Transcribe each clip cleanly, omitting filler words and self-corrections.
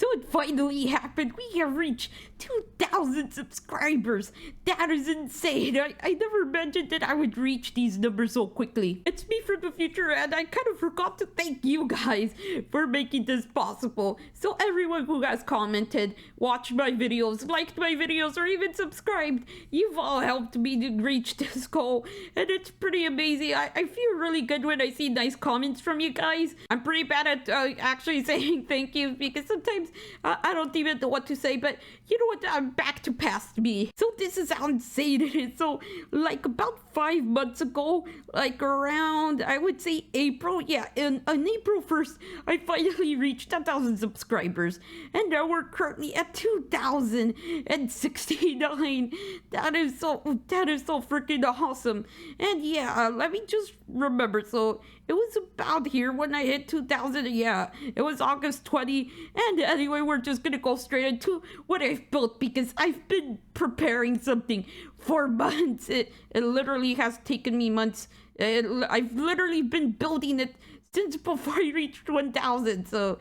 So it finally happened. We have reached 2,000 subscribers. That is insane. I never imagined that I would reach these numbers so quickly. It's me from the future, and I kind of forgot to thank you guys for making this possible. So everyone who has commented, watched my videos, liked my videos, or even subscribed, you've all helped me to reach this goal, and it's pretty amazing. I feel really good when I see nice comments from you guys. I'm pretty bad at actually saying thank you, because sometimes I don't even know what to say, but you know what, I'm back to past me. So this is how insane it is. So like about 5 months ago, like around, I would say April, yeah, on April 1st, I finally reached 10,000 subscribers, and now we're currently at 2,069. That is so freaking awesome. And yeah, let me just remember, so it was about here when I hit 2,000. Yeah, it was August 20. And anyway, we're just gonna go straight into what I've built, because I've been preparing something for months. It literally has taken me months. I've literally been building it since before I reached 1,000. So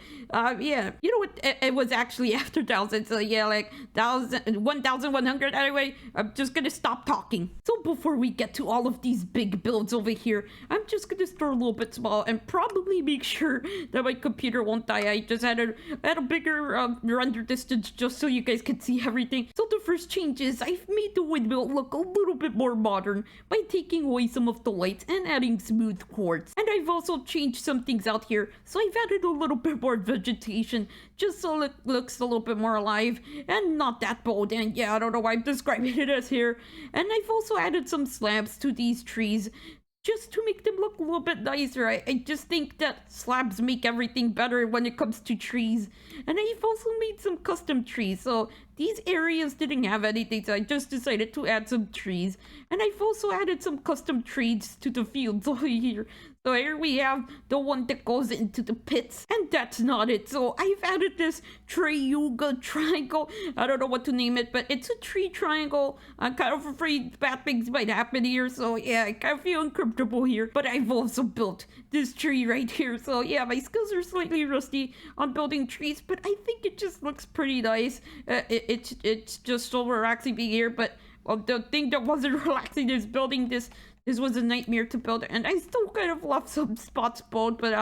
yeah, you know what, it was actually after 1,000. So yeah, like 1,100. Anyway, I'm just gonna stop talking. So before we get to all of these big builds over here, I'm just gonna start a little bit small and probably make sure that my computer won't die. I just had a bigger render distance just so you guys can see everything. So the first change is I've made the windmill look a little bit more modern by taking away some of the lights and adding smooth quartz. And I've also changed some things out here, so I've added a little bit more vegetation just so it looks a little bit more alive and not that bold. And yeah, I don't know why I'm describing it as here. And I've also added some slabs to these trees just to make them look a little bit nicer. I just think that slabs make everything better when it comes to trees. And I've also made some custom trees, so these areas didn't have anything, so I just decided to add some trees. And I've also added some custom trees to the fields over here. So here we have the one that goes into the pits, and that's not it. So I've added this tree yuga triangle. I don't know what to name it, but it's a tree triangle. I'm kind of afraid bad things might happen here, so yeah, I kind of feel uncomfortable here. But I've also built this tree right here. So yeah, my skills are slightly rusty on building trees, but I think it just looks pretty nice. It's just so relaxing being here, but the thing that wasn't relaxing is building this. This was a nightmare to build, and I still kind of left some spots bold, but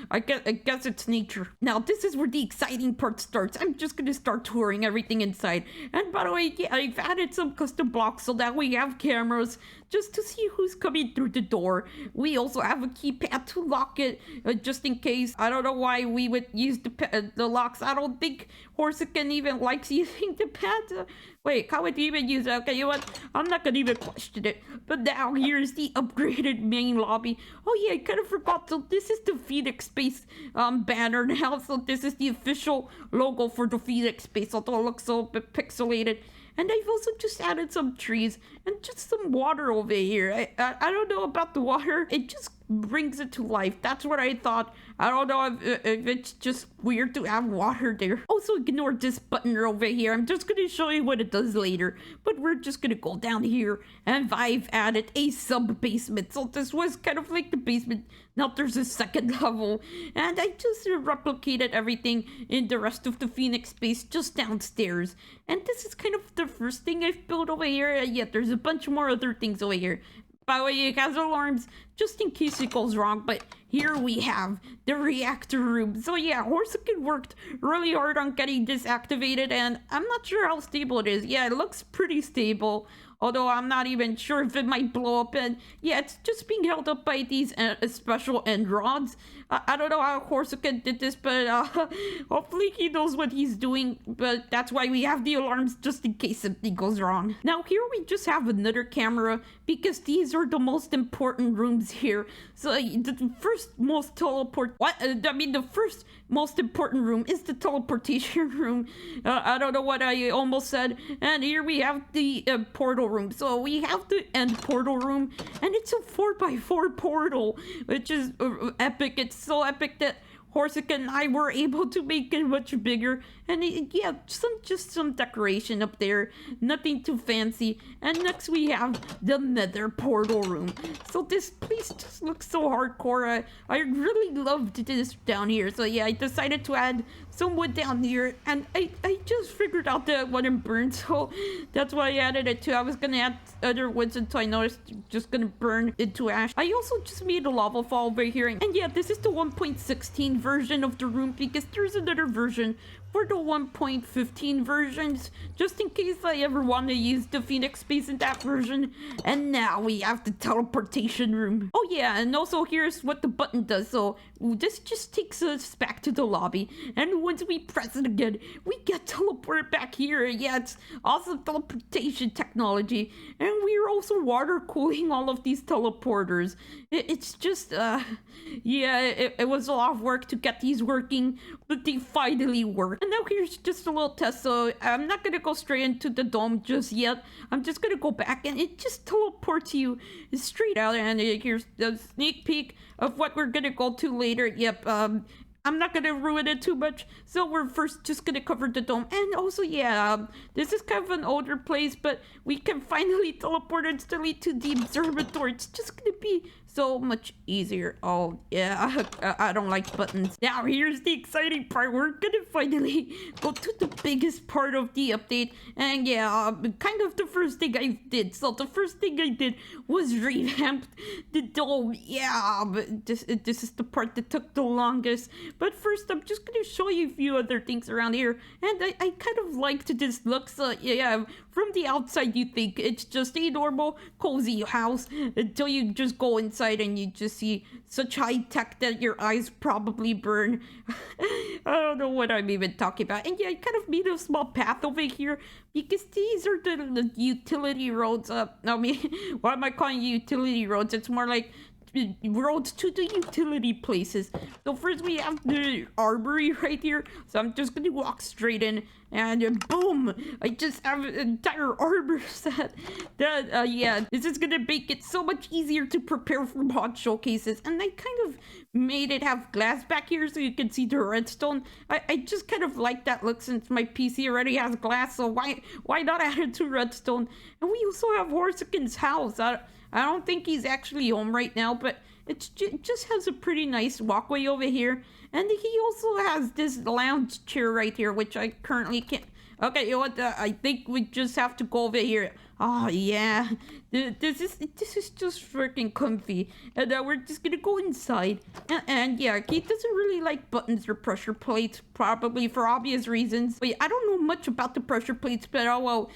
I guess it's nature. Now, this is where the exciting part starts. I'm just gonna start touring everything inside. And by the way, yeah, I've added some custom blocks so that we have cameras just to see who's coming through the door. We also have a keypad to lock it, just in case. I don't know why we would use the locks. I don't think Horsican even likes using the pad. Wait, how would you even use it? Okay, you know what? I'm not gonna even question it. But now here's the upgraded main lobby. Oh yeah, I kind of forgot. So this is the Phoenix Space banner now. So this is the official logo for the Phoenix Space, although it looks so a bit pixelated. And I've also just added some trees and just some water over here. I don't know about the water. It just brings it to life. That's what I thought. I don't know if it's just weird to have water there. Also, ignore this button over here. I'm just going to show you what it does later. But we're just going to go down here. And I've added a sub-basement. So this was kind of like the basement. Now there's a second level. And I just replicated everything in the rest of the Phoenix Space just downstairs. And this is kind of the first thing I've built over here. Yeah, there's a bunch more other things over here. By the way, it has alarms just in case it goes wrong, but here we have the reactor room. So yeah, Horsican worked really hard on getting this activated, and I'm not sure how stable it is. Yeah, it looks pretty stable, although I'm not even sure if it might blow up. And yeah, it's just being held up by these special end rods. I don't know how Horsican did this, but hopefully he knows what he's doing. But that's why we have the alarms, just in case something goes wrong. Now here we just have another camera, because these are the most important rooms here. So the first most the first most important room is the teleportation room. I don't know what I almost said. And here we have the portal room. So we have the end portal room, and it's a 4x4 portal, which is epic. It's so epic that Horsican and I were able to make it much bigger. And yeah, just some decoration up there, nothing too fancy. And next we have the Nether portal room. So this place just looks so hardcore. I really loved this down here. So yeah, I decided to add some wood down here, and I just figured out that it wouldn't burn, so that's why I added it too. I was gonna add other woods until I noticed it's just gonna burn into ash. I also just made a lava fall over here, and yeah, this is the 1.16 version of the room because there's another version for the 1.15 versions, just in case I ever want to use the Phoenix space in that version. And now we have the teleportation room. Oh yeah, and also here's what the button does. So this just takes us back to the lobby, and once we press it again, we get teleported back here. Yeah, it's awesome teleportation technology, and we're also water cooling all of these teleporters. It's just yeah, it was a lot of work to get these working, but they finally work. And now here's just a little test, so I'm not gonna go straight into the dome just yet. I'm just gonna go back, and it just teleports you straight out, and here's the sneak peek of what we're gonna go to later. Yep, I'm not gonna ruin it too much, so we're first just gonna cover the dome. And also, yeah, this is kind of an older place, but we can finally teleport instantly to the observatory. It's just gonna be so much easier. Oh yeah, I don't like buttons. Now here's the exciting part. We're gonna finally go to the biggest part of the update, and yeah, kind of the first thing I did. So the first thing I did was revamp the dome. Yeah, but this is the part that took the longest. But first, I'm just gonna show you a few other things around here, and I kind of liked this look. So yeah, from the outside you think it's just a normal cozy house until you just go inside and you just see such high tech that your eyes probably burn. I don't know what I'm even talking about. And yeah, I kind of made a small path over here because these are the utility roads. I mean, why am I calling you utility roads? It's more like roads to the utility places. So first we have the armory right here, so I'm just gonna walk straight in, and boom, I just have an entire armor set. That yeah, this is gonna make it so much easier to prepare for mod showcases. And I kind of made it have glass back here so you can see the redstone. I just kind of like that look since my PC already has glass, so why not add it to redstone? And we also have Horsican's house. I don't think he's actually home right now, but it just has a pretty nice walkway over here. And he also has this lounge chair right here, which I currently can't. Okay, you know what? I think we just have to go over here. Oh yeah, this is just freaking comfy. And we're just gonna go inside. And yeah, Keith doesn't really like buttons or pressure plates, probably for obvious reasons. But I don't know much about the pressure plates, but oh well.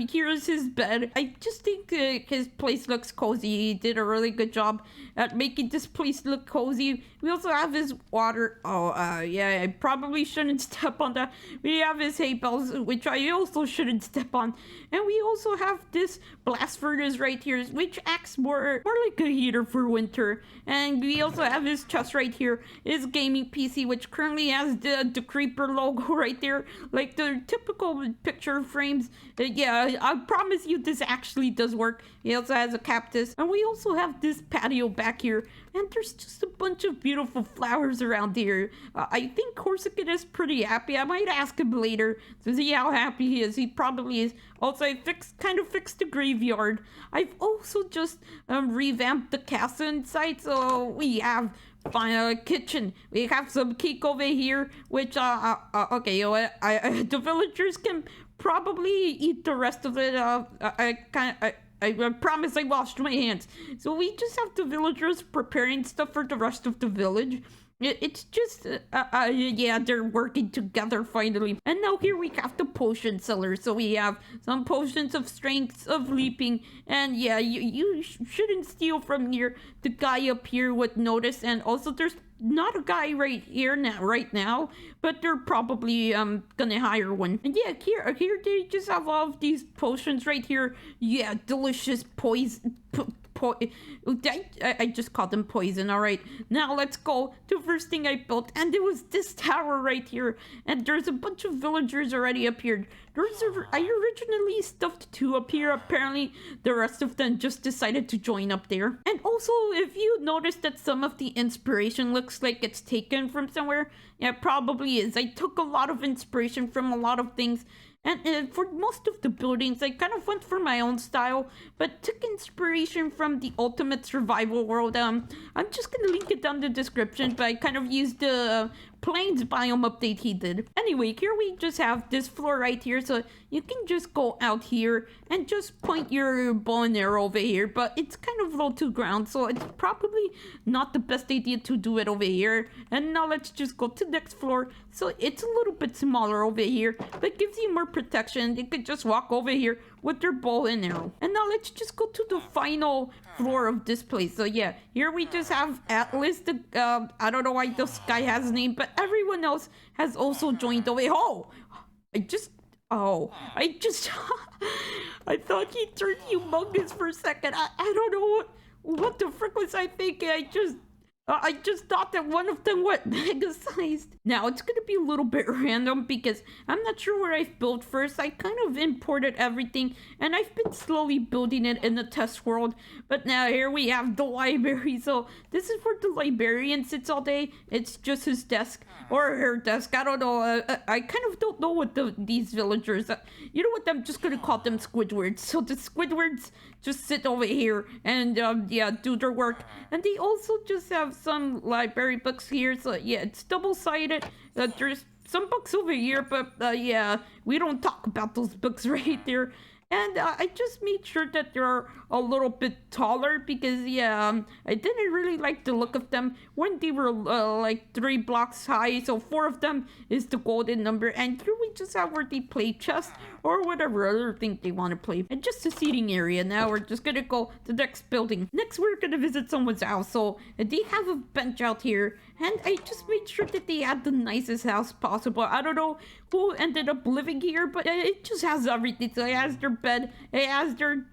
Here's his bed. I just think his place looks cozy. He did a really good job at making this place look cozy. We also have his water. Oh yeah, I probably shouldn't step on that. We have his hay bales, which I also shouldn't step on. And we also have this blast furnace right here, which acts more like a heater for winter. And we also have his chest right here, his gaming PC, which currently has the creeper logo right there, like the typical picture frames. Yeah, I promise you this actually does work. He also has a cactus, and we also have this patio back here, and there's just a bunch of beautiful flowers around here. I think Corsican is pretty happy. I might ask him later to see how happy he is. He probably is. Also, I kind of fixed the graveyard. I've also just revamped the castle inside, so we have a kitchen. We have some cake over here, which okay, you know what? The villagers can probably eat the rest of it. I promise I washed my hands. So we just have the villagers preparing stuff for the rest of the village. It's just, yeah, they're working together finally. And now here we have the potion cellar. So we have some potions of strength, of leaping. And yeah, you shouldn't steal from here. The guy up here would notice. And also there's not a guy right now, but they're probably gonna hire one. And yeah, here they just have all of these potions right here. Yeah, delicious poison. I just called them poison. All right, now let's go to the first thing I built, and it was this tower right here. And there's a bunch of villagers already appeared. I originally stuffed 2 up here. Apparently the rest of them just decided to join up there. And also, if you notice that some of the inspiration looks like it's taken from somewhere, yeah, it probably is. I took a lot of inspiration from a lot of things. And for most of the buildings, I kind of went for my own style, but took inspiration from the Ultimate Survival World. I'm just going to link it down in the description, but I kind of used the plains biome update he did. Anyway, here we just have this floor right here, so you can just go out here and just point your bow and arrow over here, but it's kind of low to ground, so it's probably not the best idea to do it over here. And now let's just go to the next floor. So it's a little bit smaller over here, but gives you more protection. You could just walk over here with their bow and arrow. And now let's just go to the final floor of this place. So yeah, here we just have Atlas. I don't know why this guy has a name, but everyone else has also joined over. I thought he turned humongous for a second. I don't know what the frick was I thinking. I just thought that one of them went mega-sized. Now, it's gonna be a little bit random because I'm not sure where I've built first. I kind of imported everything, and I've been slowly building it in the test world. But now here we have the library. So this is where the librarian sits all day. It's just his desk, or her desk. I don't know. I kind of don't know what these villagers... you know what? I'm just gonna call them Squidwards. So the Squidwards just sit over here and, yeah, do their work. And they also just have some library books here, so yeah, it's double-sided. There's some books over here, but yeah, we don't talk about those books right there. And I just made sure that they're a little bit taller because, yeah, I didn't really like the look of them when they were like 3 blocks high. So 4 of them is the golden number. And here we just have where they play chess or whatever other thing they want to play. And just a seating area. Now we're just going to go to the next building. Next, we're going to visit someone's house. So they have a bench out here. And I just made sure that they had the nicest house possible. I don't know who ended up living here, but it just has everything. So it has their bed, it has their,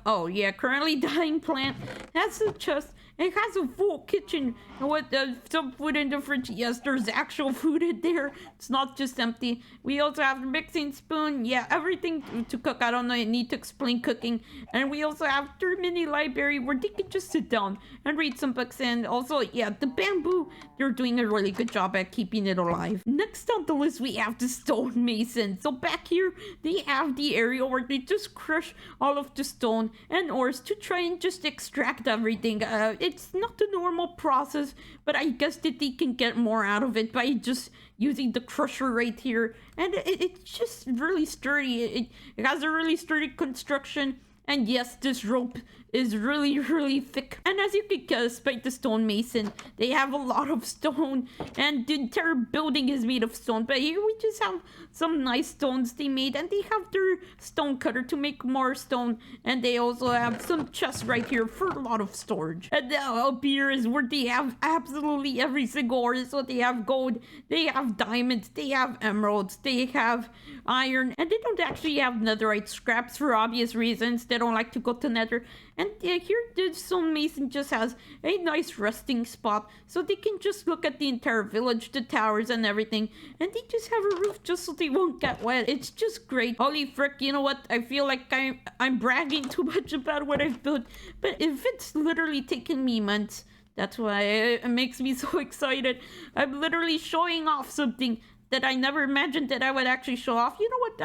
oh yeah, currently dying plant, it has a chest, it has a full kitchen with some food in the fridge. Yes, there's actual food in there. It's not just empty. We also have a mixing spoon. Yeah, everything to cook. I don't know, I need to explain cooking. And we also have their mini library where they can just sit down and read some books. And also, yeah, the bamboo, they're doing a really good job at keeping it alive. Next on the list, we have the stonemason. So back here, they have the area where they just crush all of the stone and ores to try and just extract everything. It's not the normal process, but I guess that they can get more out of it by just using the crusher right here. And it's just really sturdy. It has a really sturdy construction. And yes, this rope is really, really thick. And as you can guess by the stonemason, they have a lot of stone. And the entire building is made of stone. But here we just have some nice stones they made. And they have their stone cutter to make more stone. And they also have some chests right here for a lot of storage. And now up here is where they have absolutely every single ore. So they have gold, they have diamonds, they have emeralds, they have iron. And they don't actually have netherite scraps for obvious reasons. They don't like to go to Nether. And here the stonemason just has a nice resting spot so they can just look at the entire village, the towers and everything. And they just have a roof just so they won't get wet. It's just great. Holy frick, you know what? I feel like I'm bragging too much about what I've built. But if it's literally taken me months, that's why it makes me so excited. I'm literally showing off something that I never imagined that I would actually show off. You know what?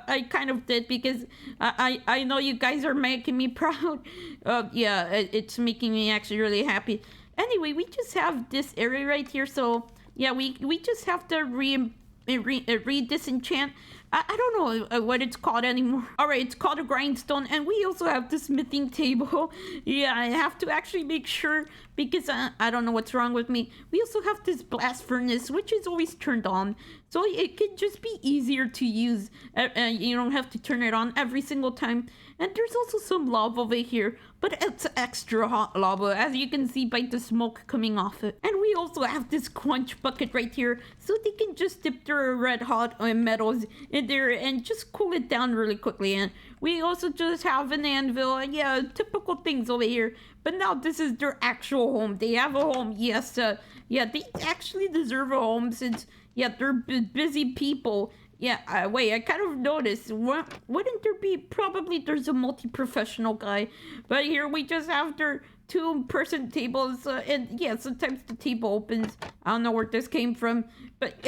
I kind of did because I know you guys are making me proud. Yeah, it's making me actually really happy. Anyway, we just have this area right here. So yeah, we just have to re-disenchant. I don't know what it's called anymore. Alright, it's called a grindstone. And we also have the smithing table. Yeah, I have to actually make sure because I don't know what's wrong with me. We also have this blast furnace, which is always turned on. So it could just be easier to use. You don't have to turn it on every single time. And there's also some lava over here, but it's extra hot lava, as you can see by the smoke coming off it. And we also have this quench bucket right here, so they can just dip their red hot metals in there and just cool it down really quickly. And we also just have an anvil, and yeah, typical things over here. But now this is their actual home. They have a home, yes. Yeah, they actually deserve a home since, yeah, they're busy people. Yeah, wait, I kind of noticed. Wouldn't there be... Probably there's a multi-professional guy. But here we just have their 2-person tables. And yeah, sometimes the table opens. I don't know where this came from. But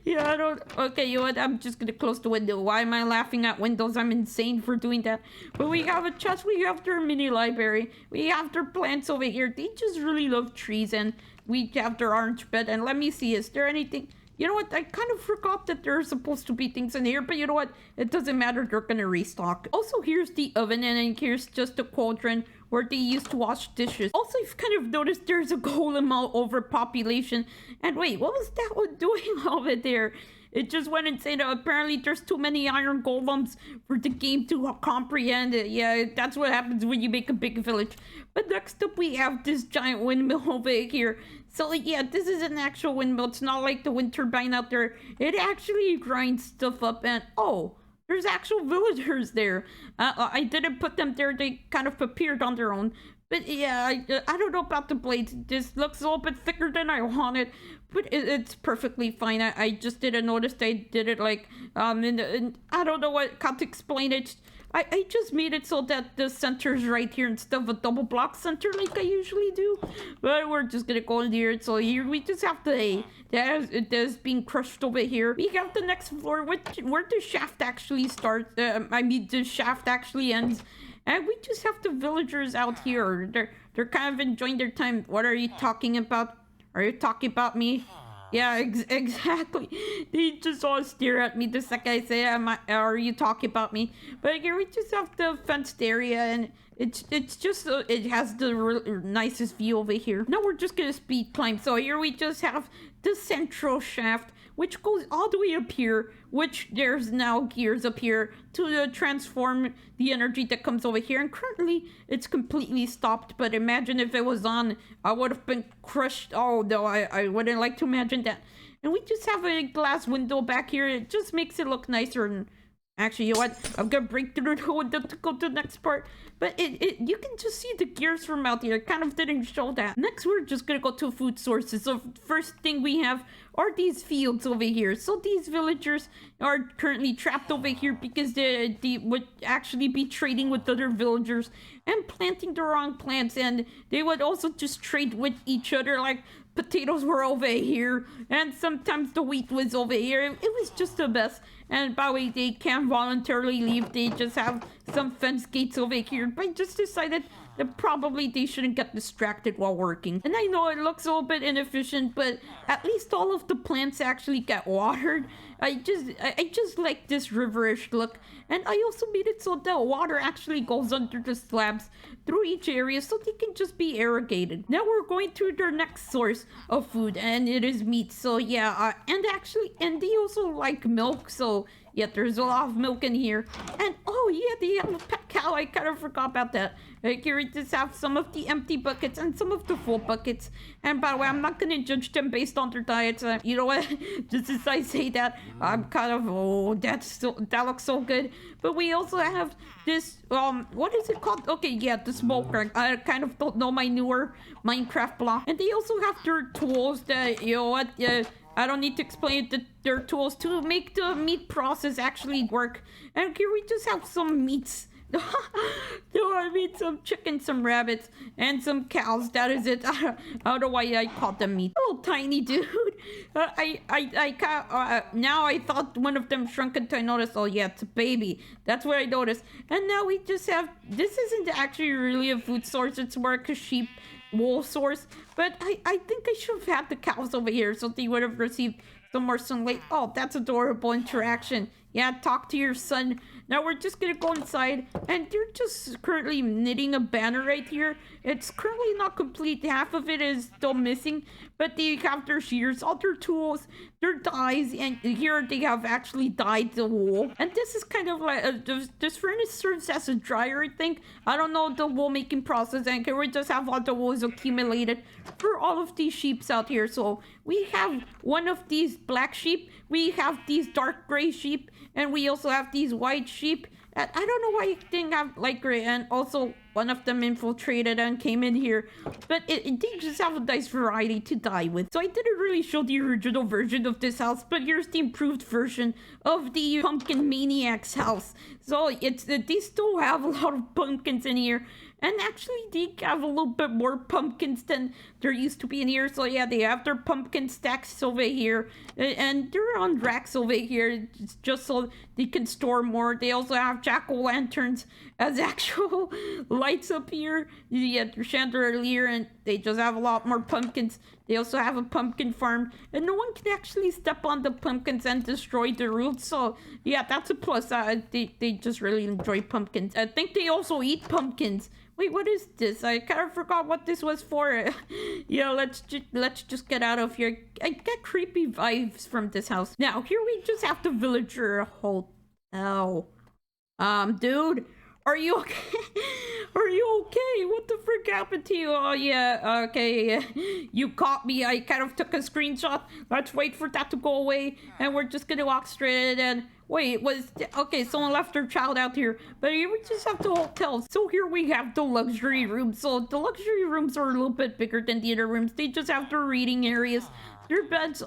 yeah, I don't... Okay, you know what? I'm just gonna close the window. Why am I laughing at windows? I'm insane for doing that. But we have a chest. We have their mini library. We have their plants over here. They just really love trees. And we have their orange bed. And let me see, is there anything? You know what? I kind of forgot that there are supposed to be things in here, but you know what? It doesn't matter. They're gonna restock. Also, here's the oven, and then here's just a cauldron where they used to wash dishes. Also, I've kind of noticed there's a golem overpopulation. And wait, what was that one doing over there? It just went insane. Apparently, there's too many iron golems for the game to comprehend it. Yeah, that's what happens when you make a big village. But next up, we have this giant windmill over here. So, yeah, this is an actual windmill. It's not like the wind turbine out there. It actually grinds stuff up. And, oh, there's actual villagers there. I didn't put them there. They kind of appeared on their own. But yeah, I don't know about the blades. This looks a little bit thicker than I wanted, but it's perfectly fine. I just didn't notice they did it like, and I don't know how to explain it. I just made it so that the center's right here instead of a double block center like I usually do. But we're just gonna go in here. So here we just have the hay. That is being crushed over here. We have the next floor, where the shaft actually starts. The shaft actually ends. And we just have the villagers out here. They're kind of enjoying their time. What are you talking about? Are you talking about me? Yeah, exactly. They just all stare at me the second I say, are you talking about me? But here we just have the fenced area, and it's just, it has the nicest view over here. Now we're just gonna speed climb. So here we just have the central shaft, which goes all the way up here, which there's now gears up here to transform the energy that comes over here. And currently, it's completely stopped. But imagine if it was on, I would have been crushed. Oh, no, I wouldn't like to imagine that. And we just have a glass window back here. It just makes it look nicer. And actually, you know what? I'm gonna break through the window to go to the next part. But you can just see the gears from out here. It kind of didn't show that. Next, we're just gonna go to food sources. So first thing we have are these fields over here. So these villagers are currently trapped over here because they would actually be trading with other villagers and planting the wrong plants. And they would also just trade with each other, like potatoes were over here and sometimes the wheat was over here. It was just a mess. And by the way, they can't voluntarily leave. They just have some fence gates over here. But I just decided that probably they shouldn't get distracted while working. And I know it looks a little bit inefficient, but at least all of the plants actually get watered. I just like this riverish look. And I also made it so the water actually goes under the slabs through each area so they can just be irrigated. Now we're going to their next source of food, and it is meat. So yeah, and they also like milk. So yeah, there's a lot of milk in here. And oh yeah, they have a pet cow. I kind of forgot about that. Here we just have some of the empty buckets and some of the full buckets. And by the way, I'm not going to judge them based on their diets. You know what? Just as I say that, I'm kind of, oh, that looks so good. But we also have this, what is it called? Okay, yeah, the smoker. I kind of don't know my newer Minecraft block. And they also have their tools that, you know what, I don't need to explain that their tools to make the meat process actually work. And here we just have some meats. No, I mean some chickens, some rabbits, and some cows. That is it. I don't know why I called them meat. Little tiny dude. Now I thought one of them shrunk until I noticed. Oh yeah, it's a baby. That's what I noticed. And now we just have. This isn't actually really a food source. It's more like a sheep wool source. But I think I should have had the cows over here so they would have received some more sunlight. Oh, that's adorable interaction. Yeah, talk to your son. Now we're just gonna go inside, and they're just currently knitting a banner right here. It's currently not complete. Half of it is still missing, but they have their shears, all their tools, their dyes, and here they have actually dyed the wool. And this is kind of like, this furnace serves as a dryer, I think. I don't know the wool making process, and here we just have all the wool accumulated for all of these sheeps out here. So we have one of these black sheep, we have these dark gray sheep, and we also have these white sheep. And I don't know why I think I have light gray, and also one of them infiltrated and came in here. But they just have a nice variety to dye with. So I didn't really show the original version of this house, but here's the improved version of the Pumpkin Maniac's house. So they still have a lot of pumpkins in here. And actually, they have a little bit more pumpkins than there used to be in here. So yeah, they have their pumpkin stacks over here. And they're on racks over here just so they can store more. They also have jack-o'-lanterns as actual lights up here. You get your chandelier, and they just have a lot more pumpkins. They also have a pumpkin farm, and no one can actually step on the pumpkins and destroy the roots. So yeah, that's a plus. They just really enjoy pumpkins. I think they also eat pumpkins. Wait, what is this? I kind of forgot what this was for. Yeah, let's just get out of here. I get creepy vibes from this house. Now, here we just have the villager hotel. Dude, are you okay? Are you okay? What the frick happened to you? Oh, yeah, okay. You caught me. I kind of took a screenshot. Let's wait for that to go away. And we're just gonna walk straight in. Wait, okay, someone left their child out here. But here we just have the hotel. So here we have the luxury rooms. So the luxury rooms are a little bit bigger than the other rooms. They just have their reading areas. Their beds,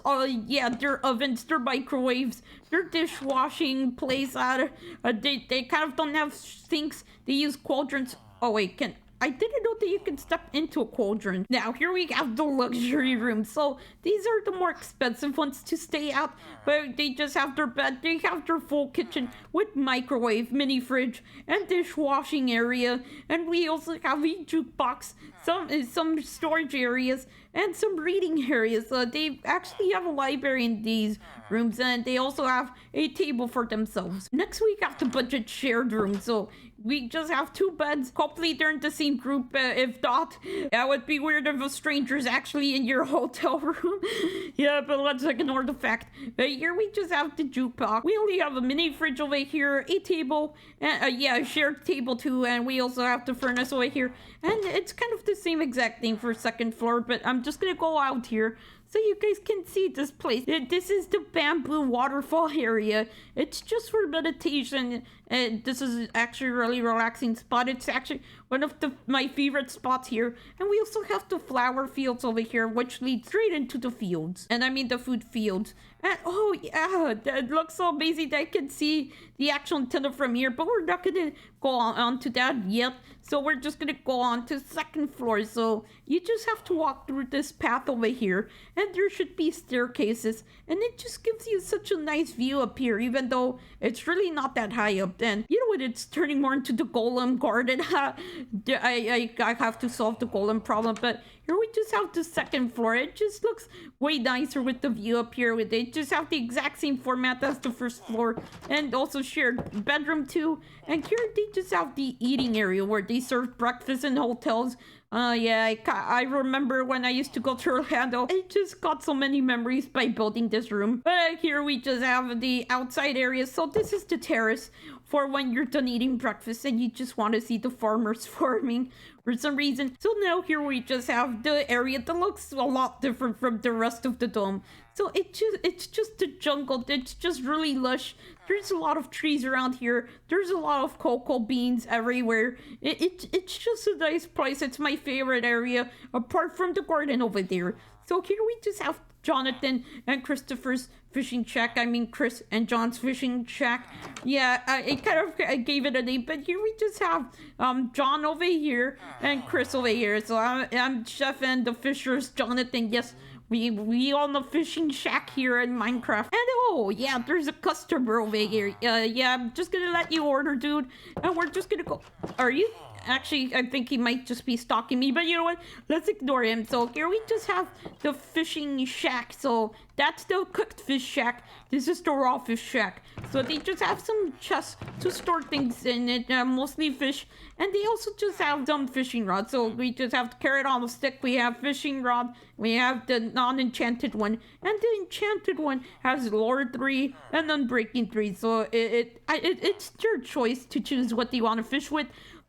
yeah, their ovens, their microwaves, their dishwashing place. They kind of don't have sinks. They use cauldrons. Oh wait, I didn't know that you can step into a cauldron. Now, here we have the luxury room. So, these are the more expensive ones to stay at. But they just have their bed. They have their full kitchen with microwave, mini fridge, and dishwashing area. And we also have a jukebox, some storage areas, and some reading areas. They actually have a library in these rooms. And they also have a table for themselves. Next, we have the budget shared room. So, we just have 2 beds. Hopefully they're in the same group. If not, that would be weird if a stranger's actually in your hotel room. Yeah, but let's ignore the fact. Here we just have the jukebox. We only have a mini fridge over here, a table, and yeah, a shared table too. And we also have the furnace over here. And it's kind of the same exact thing for 2nd floor, but I'm just gonna go out here so you guys can see this place. This is the bamboo waterfall area. It's just for meditation. And this is actually a really relaxing spot. It's actually one of my favorite spots here. And we also have the flower fields over here, which lead straight into the fields. And I mean the food fields. And oh yeah, that looks so amazing that I can see the actual antenna from here. But we're not gonna go on to that yet. So we're just gonna go on to 2nd floor. So you just have to walk through this path over here. And there should be staircases. And it just gives you such a nice view up here, even though it's really not that high up. Then you know what, it's turning more into the golem garden. I have to solve the golem problem, but here we just have the 2nd floor. It just looks way nicer with the view up here. They just have the exact same format as the 1st floor, and also shared bedroom too. And here they just have the eating area where they serve breakfast in hotels. Yeah, I remember when I used to go to Orlando. I just got so many memories by building this room. But here we just have the outside area. So this is the terrace for when you're done eating breakfast and you just want to see the farmers farming for some reason. So now here we just have the area that looks a lot different from the rest of the dome. So it's just a jungle. It's just really lush. There's a lot of trees around here. There's a lot of cocoa beans everywhere. It's just a nice place. It's my favorite area, apart from the garden over there. So here we just have Jonathan and Christopher's fishing shack. I mean, Chris and John's fishing shack. Yeah, I gave it a name, but here we just have John over here and Chris over here. So I'm Chef and the Fishers, Jonathan. Yes, we own the fishing shack here in Minecraft. And oh yeah, there's a customer over here. Yeah, I'm just gonna let you order, dude, and we're just gonna go. Are you? Actually, I think he might just be stalking me, but you know what? Let's ignore him. So here we just have the fishing shack. So that's the cooked fish shack. This is the raw fish shack. So they just have some chests to store things in it, mostly fish. And they also just have some fishing rods. So we just have the carrot on the stick. We have fishing rod. We have the non-enchanted one. And the enchanted one has lore 3 and unbreaking 3. So it's your choice to choose what you want to fish with.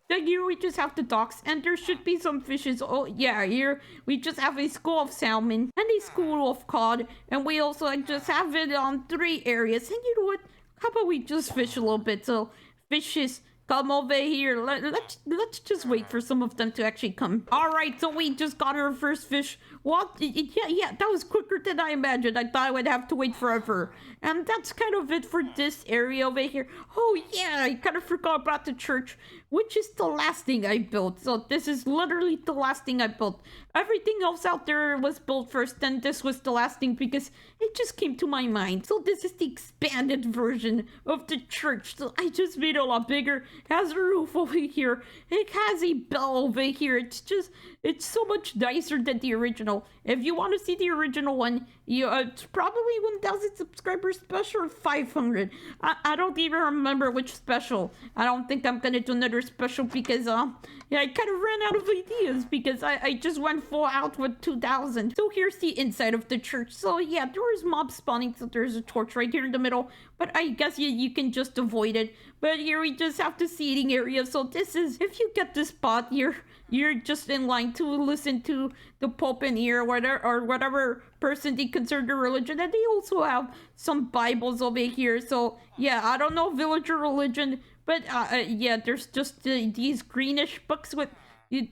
Then here we just have the docks, and there should be some fishes. Oh yeah, here we just have a school of salmon and a school of cod, and we also just have it on 3 areas. And you know what? How about we just fish a little bit? So fishes, come over here. Let's just wait for some of them to actually come. All right, so we just got our first fish. What? Yeah, that was quicker than I imagined. I thought I would have to wait forever. And that's kind of it for this area over here. Oh yeah, I kind of forgot about the church, which is the last thing I built. So this is literally the last thing I built. everything else out there was built first, and this was the last thing because it just came to my mind. So this is the expanded version of the church. So I just made it a lot bigger. It has a roof over here. It has a bell over here. It's so much nicer than the original. If you want to see the original one, it's probably 1,000 subscribers special or 500. I don't even remember which special. I don't think I'm gonna do another special because yeah, I kind of ran out of ideas because I just went full out with 2,000. So here's the inside of the church. So yeah, there was mobs spawning, so there's a torch right here in the middle, but I guess you can just avoid it. But here we just have the seating area. So this is, if you get this spot, you're just in line to listen to the Pope in here or whatever person they consider their religion. And they also have some Bibles over here. So yeah, I don't know villager religion, but yeah, there's just these greenish books with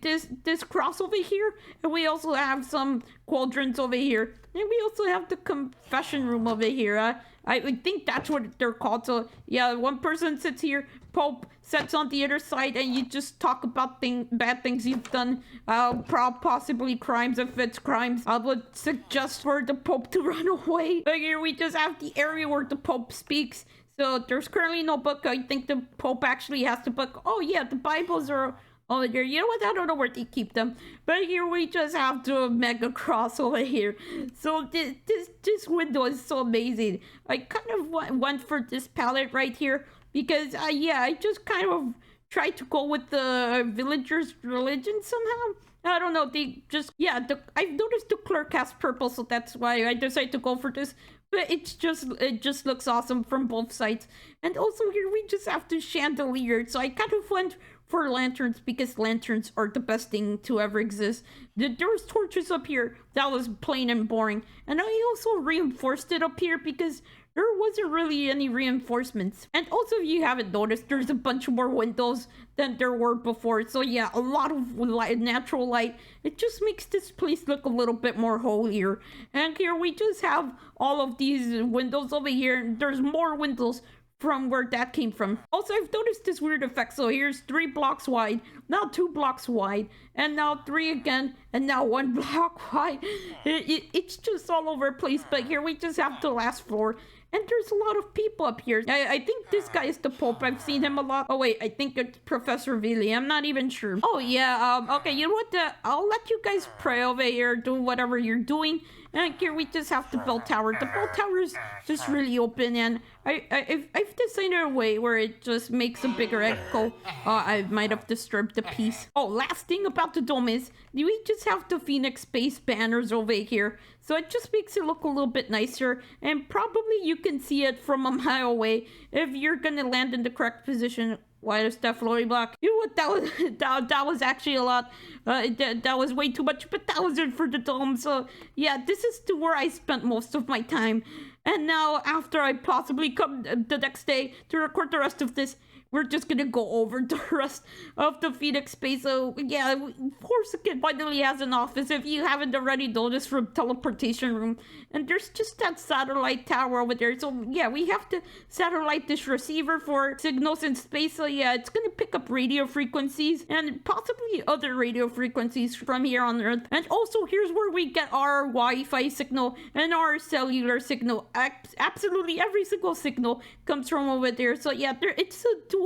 this cross over here, and we also have some quadrants over here, and we also have the confession room over here. I think that's what they're called. So yeah, one person sits here, Pope sits on the other side, and you just talk about bad things you've done, possibly crimes. If it's crimes, I would suggest for the Pope to run away. But here we just have the area where the Pope speaks. So there's currently no book. I think the Pope actually has the book. Oh yeah, the Bibles are over there. You know what? I don't know where they keep them. But here we just have the mega cross over here. So this window is so amazing. I kind of went for this palette right here because yeah, I just kind of tried to go with the villagers' religion somehow. I don't know. They just, yeah. I've noticed the clerk has purple, so that's why I decided to go for this. But it just looks awesome from both sides. And also here we just have the chandelier. So I kind of went for lanterns because lanterns are the best thing to ever exist. There was torches up here. That was plain and boring. And I also reinforced it up here because there wasn't really any reinforcements. And also, if you haven't noticed, there's a bunch more windows than there were before. So yeah, a lot of light, natural light. It just makes this place look a little bit more holier. And here we just have all of these windows over here. And there's more windows from where that came from. Also, I've noticed this weird effect. So here's 3 blocks wide, now 2 blocks wide, and now 3 again, and now 1 block wide. It's just all over the place. But here we just have the last floor. And there's a lot of people up here. I think this guy is the Pope. I've seen him a lot. Oh, wait. I think it's Professor Villi. I'm not even sure. Oh, yeah. Okay, you know what? I'll let you guys pray over here, do whatever you're doing. And here we just have the bell tower. The bell tower is just really open. And I've designed a way where it just makes a bigger echo. I might have disturbed the peace. Oh, last thing about the dome is we just have the Phoenix Space banners over here. So it just makes it look a little bit nicer, and probably you can see it from a mile away if you're gonna land in the correct position. Why is that floating block? You know what? That was actually a lot. That was way too much, but that was it for the dome. So yeah, this is where I spent most of my time. And now, after I possibly come the next day to record the rest of this, we're just gonna go over the rest of the Phoenix space. So yeah, Corsican finally has an office, if you haven't already noticed, from teleportation room. And there's just that satellite tower over there. So yeah, we have to satellite this receiver for signals in space. So yeah, it's gonna pick up radio frequencies and possibly other radio frequencies from here on Earth. And also, here's where we get our Wi-Fi signal and our cellular signal. Absolutely every single signal comes from over there. So yeah, it's a dual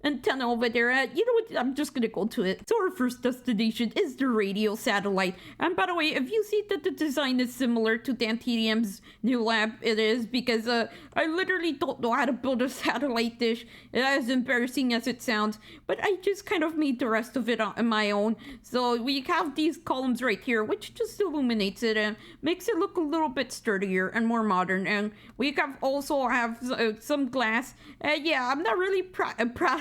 antenna over there. You know what? I'm just gonna go to it. So our first destination is the radio satellite. And by the way, if you see that the design is similar to Dan TDM's new lab, it is because I literally don't know how to build a satellite dish, as embarrassing as it sounds. But I just kind of made the rest of it on my own. So we have these columns right here, which just illuminates it and makes it look a little bit sturdier and more modern. And we also have some glass. Yeah, I'm not really proud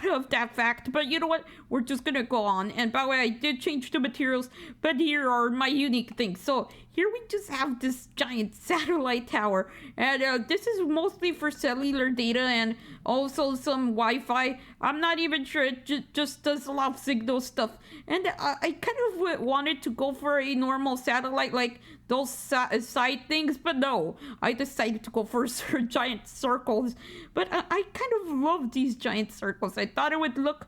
of that fact, but you know what? We're just gonna go on. And by the way, I did change the materials, but here are my unique things. So here we just have this giant satellite tower, and this is mostly for cellular data and also some Wi-Fi. I'm not even sure, it just does a lot of signal stuff. And I kind of wanted to go for a normal satellite like those side things, but no, I decided to go for giant circles. But I kind of love these giant circles. I thought it would look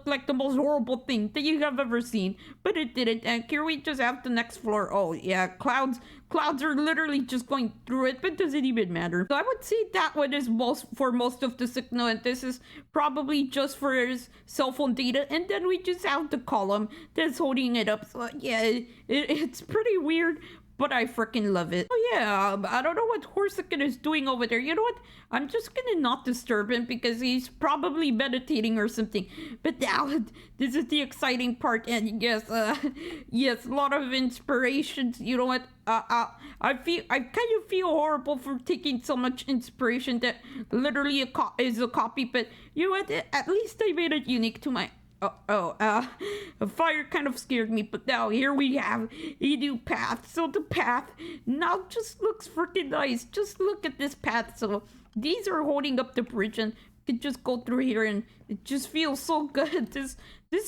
like the most horrible thing that you have ever seen, but it didn't. And here we just have the next floor. Oh yeah, clouds are literally just going through it, but does it even matter? So I would say that one is for most of the signal, and this is probably just for his cell phone data, and then we just have the column that's holding it up. So yeah, it's pretty weird, but I freaking love it. Oh yeah, I don't know what Horsican is doing over there. You know what? I'm just gonna not disturb him because he's probably meditating or something. But now, this is the exciting part, and yes, yes, a lot of inspirations. You know what? I kind of feel horrible for taking so much inspiration that literally is a copy. But you know what? At least I made it unique to my. A fire kind of scared me, but now here we have a new path. So the path now just looks freaking nice. Just look at this path. So these are holding up the bridge, and you can just go through here, and it just feels so good. This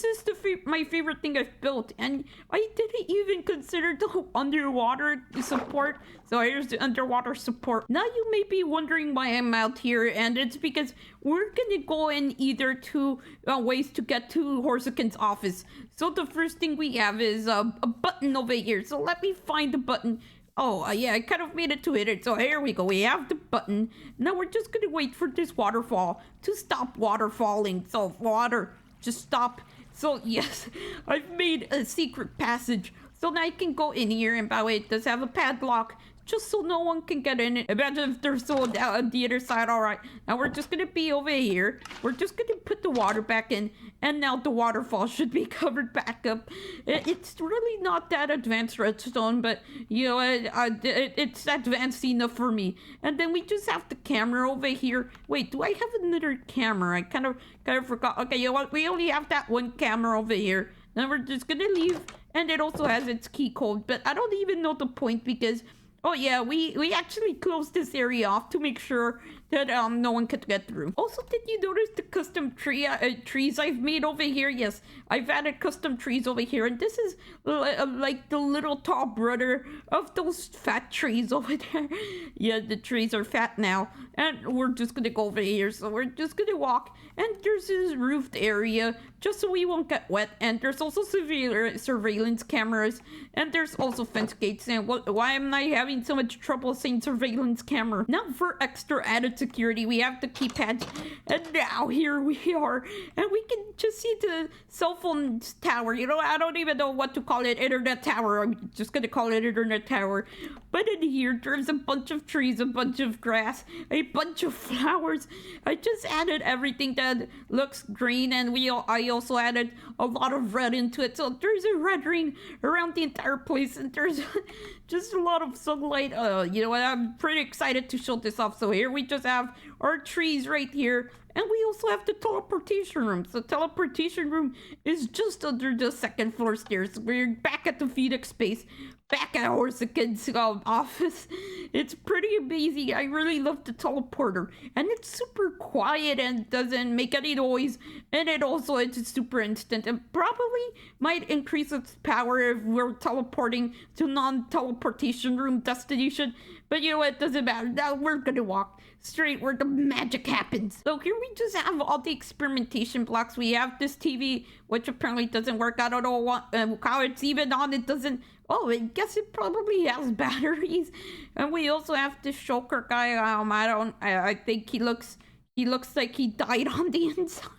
is my favorite thing I've built, and I didn't even consider the underwater support. So here's the underwater support. Now you may be wondering why I'm out here, and it's because we're gonna go in either two ways to get to Horsican's office. So the first thing we have is a button over here. So let me find the button. Oh, yeah, I kind of made it to hit it. So here we go. We have the button. Now we're just gonna wait for this waterfall to stop waterfalling. So water, just stop. So yes, I've made a secret passage. So now I can go in here, and by the way, it does have a padlock, just so no one can get in it. Imagine if they're so down on the other side. All right, now we're just gonna be over here. We're just gonna put the water back in, and now the waterfall should be covered back up. It's really not that advanced redstone, but you know, it's advanced enough for me. And then we just have the camera over here. Wait, do I have another camera? I kind of forgot. Okay, you know what? We only have that one camera over here. Then we're just gonna leave, and it also has its key code, but I don't even know the point because. Oh yeah, we actually closed this area off to make sure that no one could get through. Also, did you notice the custom trees I've made over here? Yes, I've added custom trees over here, and this is like the little tall brother of those fat trees over there. Yeah, the trees are fat now, and we're just gonna go over here. So we're just gonna walk, and there's this roofed area just so we won't get wet, and there's also surveillance cameras, and there's also fence gates. And why am I having so much trouble saying surveillance camera? Now for extra added security, we have the keypad, and now here we are, and we can just see the cell phone tower. You know, I don't even know what to call it. Internet tower. I'm just gonna call it internet tower. But in here, there's a bunch of trees, a bunch of grass, a bunch of flowers. I just added everything that looks green, and I also added a lot of red into it. So there's a red ring around the entire place, and there's just a lot of sunlight. You know what? I'm pretty excited to show this off. So here we just have our trees right here, and we also have the teleportation room. So teleportation room is just under the second floor stairs. We're back at the Phoenix base, back at Horsican's office. It's pretty amazing. I really love the teleporter, and it's super quiet and doesn't make any noise, and it's super instant, and probably might increase its power if we're teleporting to non-teleportation room destination. But you know what, it doesn't matter. Now we're gonna walk straight where the magic happens. So here we just have all the experimentation blocks. We have this TV, which apparently doesn't work. I don't know how it's even on. It doesn't. Oh, I guess it probably has batteries. And we also have this shulker guy. I think he looks like he died on the inside.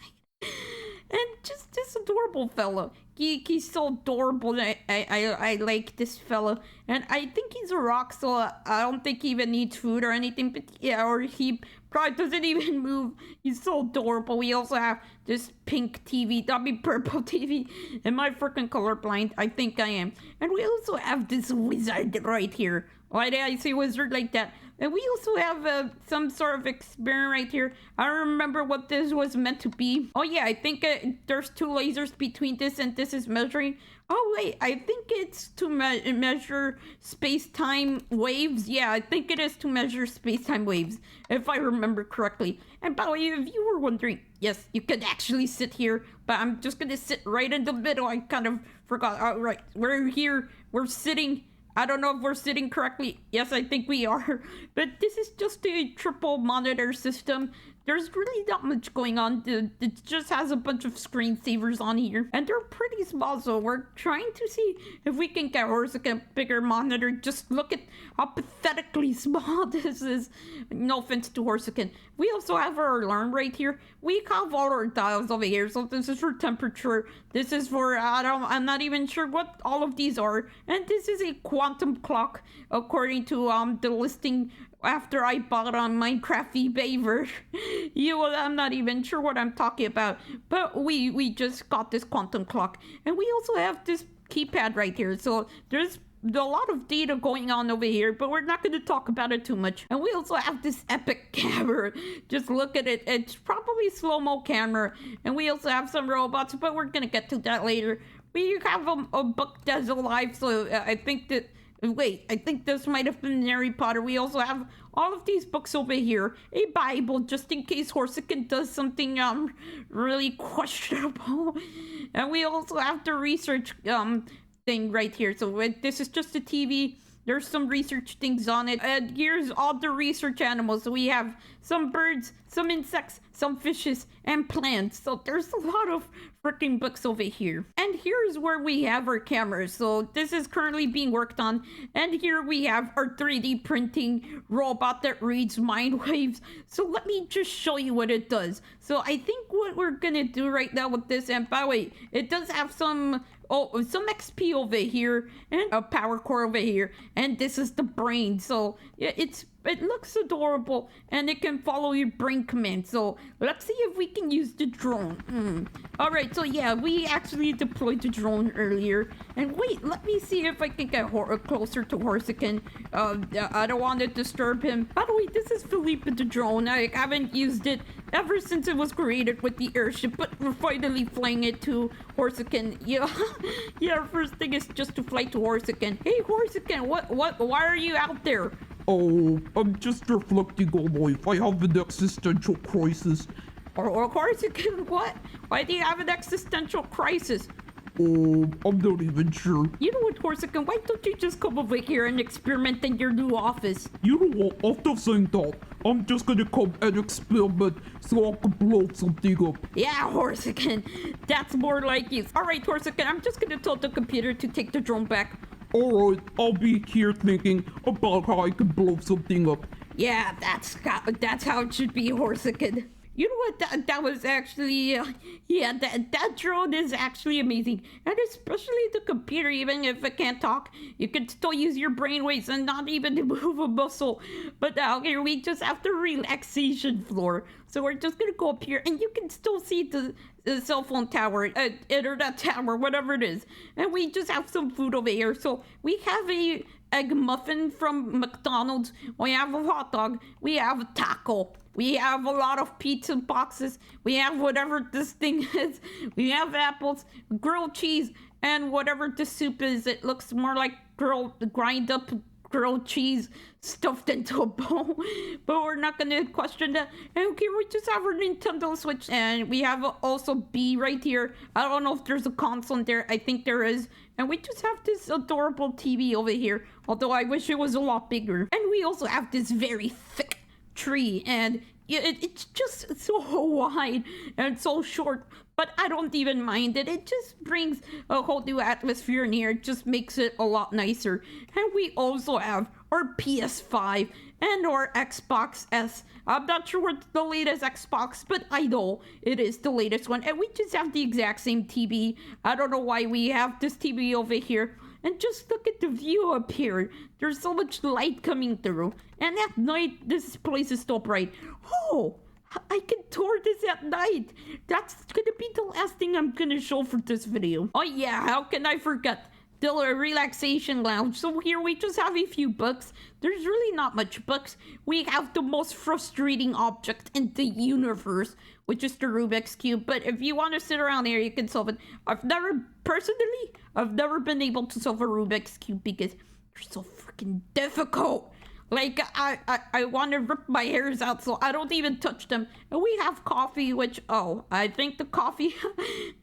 And just this adorable fellow. He's so adorable. I like this fella, and I think he's a rock, so I don't think he even needs food or anything. But yeah, or he probably doesn't even move. He's so adorable. We also have this pink TV, purple TV. Am I freaking colorblind? I think I am. And we also have this wizard right here. Why did I say wizard like that? And we also have some sort of experiment right here. I don't remember what this was meant to be. Oh yeah, I think there's two lasers between this, and this is measuring. Oh wait, I think it's to measure space-time waves. Yeah, I think it is to measure space-time waves, if I remember correctly. And by the way, if you were wondering, yes, you could actually sit here, but I'm just gonna sit right in the middle. I kind of forgot. All right, we're here, we're sitting I don't know if we're sitting correctly. Yes, I think we are. But this is just a triple monitor system. There's really not much going on. It just has a bunch of screensavers on here. And they're pretty small, so we're trying to see if we can get a bigger monitor. Just look at how pathetically small this is. No offense to Horsican. We also have our alarm right here. We have all our dials over here. So this is for temperature. This is for, I'm not even sure what all of these are. And this is a quantum clock, according to the listing after I bought on Minecraft eBay I'm not even sure what I'm talking about, but we just got this quantum clock, and we also have this keypad right here. So there's a lot of data going on over here, but we're not going to talk about it too much. And we also have this epic camera. Just look at it. It's probably slow-mo camera. And we also have some robots, but we're going to get to that later. We have a book that's alive, so I think that... Wait, I think this might have been Harry Potter. We also have all of these books over here. A Bible, just in case Horsican does something really questionable. And we also have the research thing right here. So this is just a TV. There's some research things on it. And here's all the research animals. So we have some birds, some insects, some fishes, and plants. So there's a lot of freaking books over here. And here's where we have our cameras. So this is currently being worked on. And here we have our 3D printing robot that reads mind waves. So let me just show you what it does. So I think what we're gonna do right now with this, and by the way, it does have some XP over here and a power core over here, and this is the brain. So it looks adorable, and it can follow your brain command. So let's see if we can use the drone. All right, so yeah, we actually deployed the drone earlier. And wait, let me see if I can get closer to Horsican. I don't want to disturb him. By the way, this is Philippe the drone. I haven't used it ever since it was created with the airship, but we're finally flying it to Horsican. Yeah, yeah. First thing is just to fly to Horsican. Hey, Horsican, why are you out there? Oh, I'm just reflecting on life. I have an existential crisis. Or Horsican, what? Why do you have an existential crisis? Oh, I'm not even sure. You know what, Horsican, why don't you just come over here and experiment in your new office? You know what, after saying that, I'm just gonna come and experiment so I can blow something up. Yeah, Horsican, that's more like you. Alright, Horsican, I'm just gonna tell the computer to take the drone back. Alright, I'll be here thinking about how I can blow something up. Yeah, that's how it should be, Horsican. You know what, that was actually, that drone is actually amazing. And especially the computer, even if it can't talk, you can still use your brainwaves and not even move a muscle. But now here we just have the relaxation floor. So we're just gonna go up here, and you can still see the cell phone tower, internet tower, whatever it is. And we just have some food over here. So we have a egg muffin from McDonald's. We have a hot dog. We have a taco. We have a lot of pizza boxes. We have whatever this thing is. We have apples, grilled cheese, and whatever the soup is. It looks more like grind up grilled cheese stuffed into a bowl. But we're not going to question that. And okay, we just have our Nintendo Switch. And we have also B right here. I don't know if there's a console in there. I think there is. And we just have this adorable TV over here. Although I wish it was a lot bigger. And we also have this very thick tree, and it's just so wide and so short, but I don't even mind it. It just brings a whole new atmosphere in here. It just makes it a lot nicer. And we also have our PS5 and our Xbox S. I'm not sure what's the latest Xbox, but I know it is the latest one. And we just have the exact same TV. I don't know why we have this TV over here. And just look at the view up here. There's so much light coming through. And at night, this place is so bright. Oh, I can tour this at night. That's gonna be the last thing I'm gonna show for this video. Oh yeah, how can I forget? The Relaxation Lounge. So here we just have a few books. There's really not much books. We have the most frustrating object in the universe, which is the Rubik's Cube. But if you want to sit around here, you can solve it. I've never been able to solve a Rubik's Cube because they're so freaking difficult. Like, I want to rip my hairs out, so I don't even touch them. And we have coffee, which, I think the coffee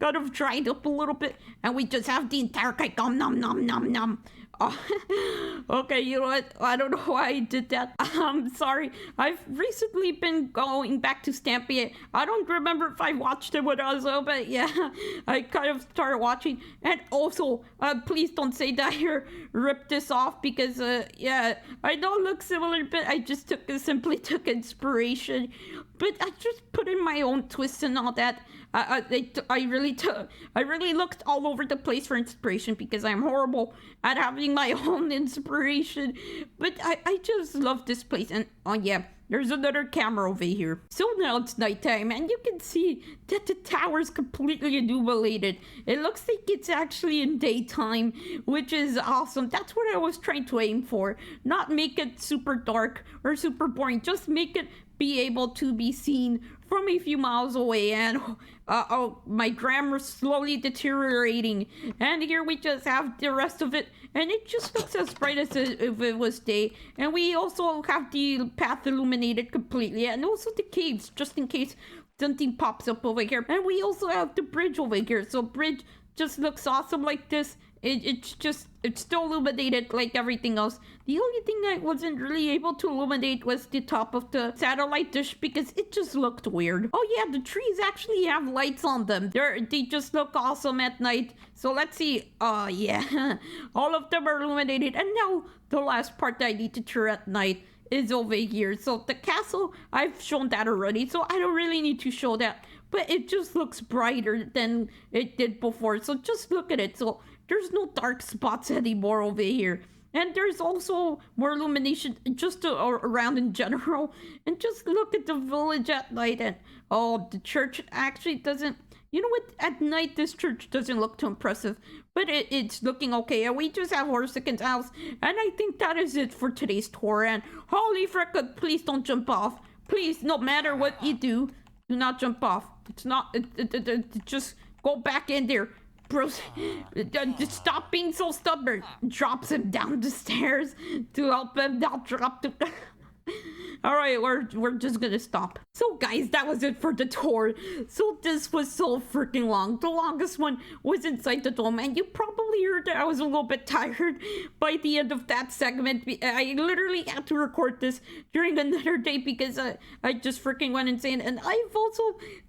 kind of dried up a little bit. And we just have the entire cake, nom nom nom nom. Okay, you know what? I don't know why I did that. I'm sorry. I've recently been going back to Stampy. I don't remember if I watched it when I was little, but yeah, I kind of started watching. And also, please don't say that I ripped this off because, yeah, I know it looks similar, but I just simply took inspiration. But I just put in my own twists and all that. I really looked all over the place for inspiration because I'm horrible at having my own inspiration. But I just love this place. And oh yeah, there's another camera over here. So now it's nighttime and you can see that the tower's completely illuminated. It looks like it's actually in daytime, which is awesome. That's what I was trying to aim for. Not make it super dark or super boring. Just make it be able to be seen from a few miles away. And my grammar's slowly deteriorating, and here we just have the rest of it, and it just looks as bright as if it was day. And we also have the path illuminated completely, and also the caves, just in case something pops up over here. And we also have the bridge over here, so bridge just looks awesome like this. It's still illuminated like everything else. The only thing I wasn't really able to illuminate was the top of the satellite dish because it just looked weird. Oh yeah, the trees actually have lights on them. They just look awesome at night. So let's see. Oh yeah, all of them are illuminated. And now the last part that I need to turn at night is over here. So the castle, I've shown that already, so I don't really need to show that. But it just looks brighter than it did before. So just look at it. So there's no dark spots anymore over here. And there's also more illumination just around in general. And just look at the village at night. And oh, the church actually doesn't... You know what? At night, this church doesn't look too impressive. But it's looking okay. And we just have Horsican's house. And I think that is it for today's tour. And holy frick, please don't jump off. Please, no matter what you do, do not jump off. It's not... just go back in there. Bro, stop being so stubborn. Drops him down the stairs to help him not drop the... Alright, we're just gonna stop. So guys, that was it for the tour. So this was so freaking long. The longest one was inside the dome, and you probably heard that I was a little bit tired by the end of that segment. I literally had to record this during another day because I just freaking went insane. And I've also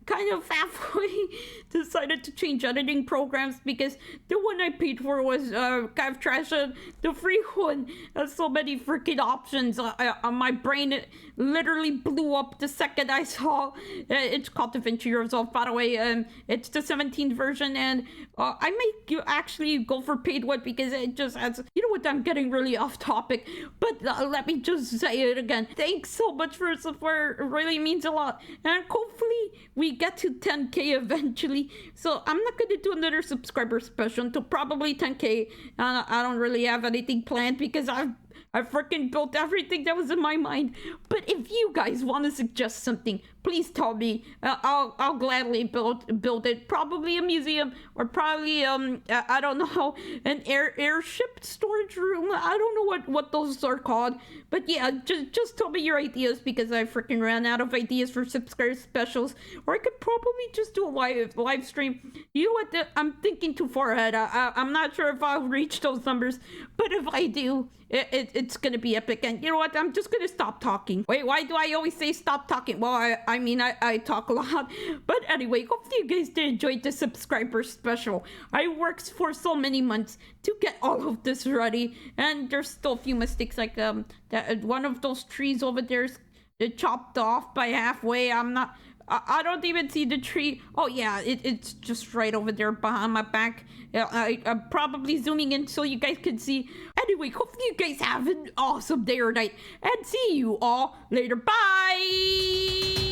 kind of halfway decided to change editing programs because the one I paid for was kind of trash. The free one has so many freaking options. My brain literally blew up the second I saw it's called DaVinci Resolve, by the way. It's the 17th version, and I may actually go for paid one because it just has, you know what, I'm getting really off topic, but let me just say it again. Thanks so much for support. It really means a lot, and hopefully we get to 10k eventually. So I'm not gonna do another subscriber special until probably 10k. I don't really have anything planned because I freaking built everything that was in my mind. But if you guys want to suggest something, please tell me. I'll gladly build it. Probably a museum, or probably I don't know, an airship storage room. I don't know what those are called. But yeah, just tell me your ideas because I freaking ran out of ideas for subscriber specials. Or I could probably just do a live stream. You know what? I'm thinking too far ahead. I'm not sure if I'll reach those numbers, but if I do, it's gonna be epic. And you know what? I'm just gonna stop talking. Wait, why do I always say stop talking? Well, I mean, I talk a lot. But anyway, hopefully you guys did enjoy the subscriber special. I worked for so many months to get all of this ready, and there's still a few mistakes, like that one of those trees over there is chopped off by halfway. I don't even see the tree. Oh yeah, it's just right over there behind my back. I'm probably zooming in so you guys can see. Anyway, hopefully you guys have an awesome day or night, and see you all later. Bye!